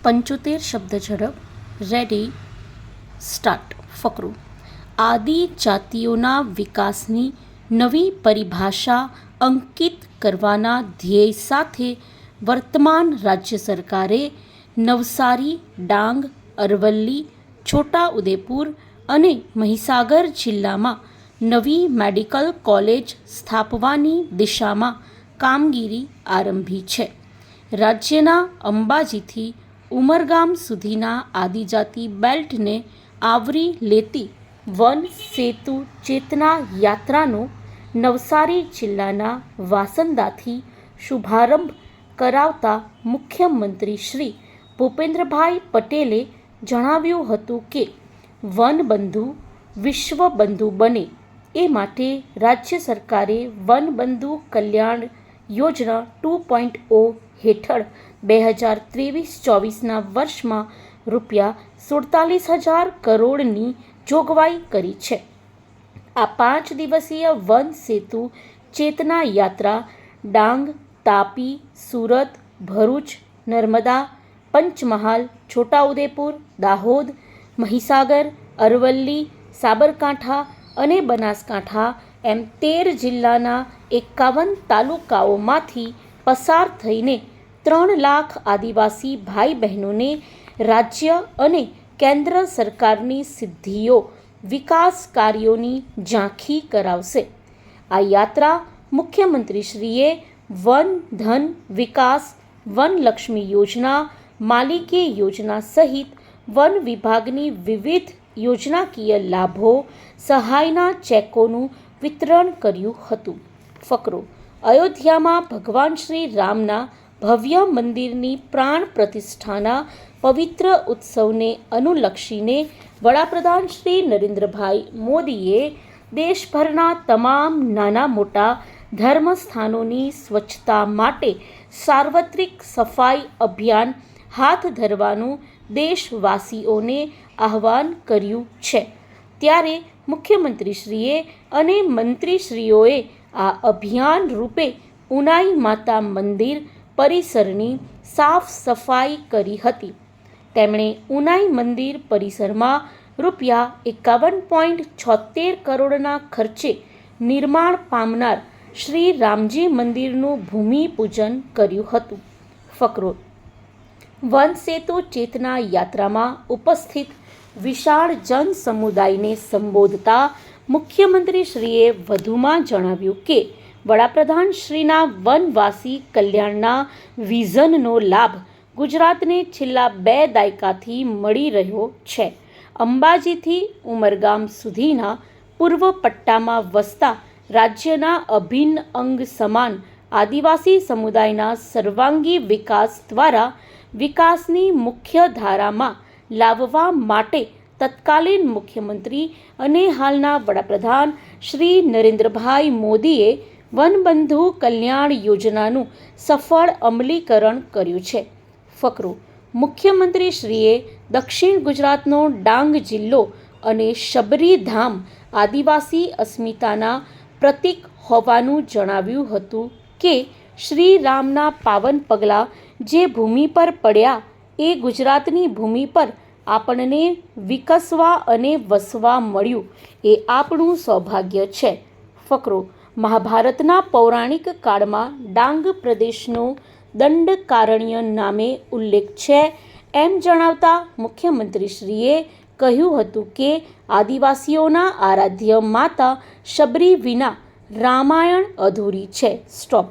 75 શબ્દ ઝડપ. Ready, start. ફકરો. આદિજાતિઓના વિકાસની નવી પરિભાષા અંકિત કરવાના ધ્યેય સાથે વર્તમાન રાજ્ય સરકારે નવસારી, ડાંગ, અરવલ્લી, છોટાઉદેપુર અને મહીસાગર જિલ્લામાં નવી મેડિકલ કોલેજ સ્થાપવાની દિશામાં કામગીરી આરંભી છે. રાજ્યના અંબાજીથી ઉમરગામ સુધીના આદિજાતિ બેલ્ટને આવરી લેતી વન સેતુ ચેતના યાત્રાનો નવસારી જિલ્લાના વાસંદાથી શુભારંભ કરાવતા મુખ્યમંત્રી શ્રી ભૂપેન્દ્રભાઈ પટેલે જણાવ્યું હતું કે વનબંધુ વિશ્વબંધુ બને એ માટે રાજ્ય સરકારે વનબંધુ કલ્યાણ યોજના 2.0 હેઠળ 2023-24ના વર્ષમાં ₹47,000 કરોડની જોગવાઈ કરી છે. આ 5 દિવસીય વન સેતુ ચેતના યાત્રા ડાંગ, તાપી, સુરત, ભરૂચ, નર્મદા, પંચમહાલ, છોટાઉદેપુર, દાહોદ, મહીસાગર, અરવલ્લી, સાબરકાંઠા અને બનાસકાંઠા એમ 13 જિલ્લાના 51 તાલુકાઓમાંથી પસાર થઈને 3 લાખ આદિવાસી ભાઈ બહેનોને રાજ્ય અને કેન્દ્ર સરકારની સિદ્ધિઓ, વિકાસ કાર્યોની ઝાંખી કરાવશે. આ યાત્રા મુખ્યમંત્રીશ્રીએ વન ધન વિકાસ, વનલક્ષ્મી યોજના, માલિકી યોજના સહિત વન વિભાગની વિવિધ યોજનાકીય લાભો, સહાયના ચેકોનું વિતરણ કર્યું હતું. ફકરો. અયોધ્યામાં ભગવાન શ્રી રામના ભવ્ય મંદિરની પ્રાણ પ્રતિષ્ઠાના પવિત્ર ઉત્સવને અનુલક્ષીને વડાપ્રધાન શ્રી નરેન્દ્રભાઈ મોદીએ દેશભરના તમામ નાના મોટા ધર્મસ્થાનોની સ્વચ્છતા માટે સાર્વત્રિક સફાઈ અભિયાન હાથ ધરવાનું દેશવાસીઓને આહ્વાન કર્યું છે. ત્યારે મુખ્યમંત્રીશ્રીએ અને મંત્રીશ્રીઓએ આ અભિયાન રૂપે ઉનાઈ માતા મંદિર પરિસરની સાફ સફાઈ કરી હતી. તેમણે ઉનાઈ મંદિર પરિસરમાં ₹51.76 કરોડના ખર્ચે નિર્માણ પામનાર શ્રી રામજી મંદિરનું ભૂમિપૂજન કર્યું હતું. ફકરો. વન સેતુ ચેતના યાત્રામાં ઉપસ્થિત વિશાળ જન સમુદાયને સંબોધતા મુખ્યમંત્રીશ્રીએ વધુમાં જણાવ્યું કે વડાપ્રધાન શ્રીના વનવાસી કલ્યાણના વિઝનનો લાભ ગુજરાતને છેલ્લા 2 દાયકાથી મળી રહ્યો છે. અંબાજીથી ઉમરગામ સુધીના પૂર્વ પટ્ટામાં વસતા રાજ્યના અભિન્ન અંગ સમાન આદિવાસી સમુદાયના સર્વાંગી વિકાસ દ્વારા વિકાસની મુખ્ય ધારામાં લાવવા માટે તત્કાલીન મુખ્યમંત્રી અને હાલના વડાપ્રધાન શ્રી નરેન્દ્રભાઈ મોદીએ વનબંધુ કલ્યાણ યોજનાનું સફળ અમલીકરણ કર્યું છે. ફકરો. મુખ્યમંત્રીશ્રીએ દક્ષિણ ગુજરાતનો ડાંગ જિલ્લો અને શબરીધામ આદિવાસી અસ્મિતાના પ્રતીક હોવાનું જણાવ્યું હતું કે શ્રી રામના પાવન પગલાં જે ભૂમિ પર પડ્યા એ ગુજરાતની ભૂમિ પર આપણને વિકસવા અને વસવા મળ્યું એ આપણું સૌભાગ્ય છે. ફકરો. મહાભારતના પૌરાણિક કાળમાં ડાંગ પ્રદેશનો દંડકારણ્ય નામે ઉલ્લેખ છે એમ જણાવતા મુખ્યમંત્રીશ્રીએ કહ્યું હતું કે આદિવાસીઓના આરાધ્ય માતા શબરી વિના રામાયણ અધૂરી છે. સ્ટોપ.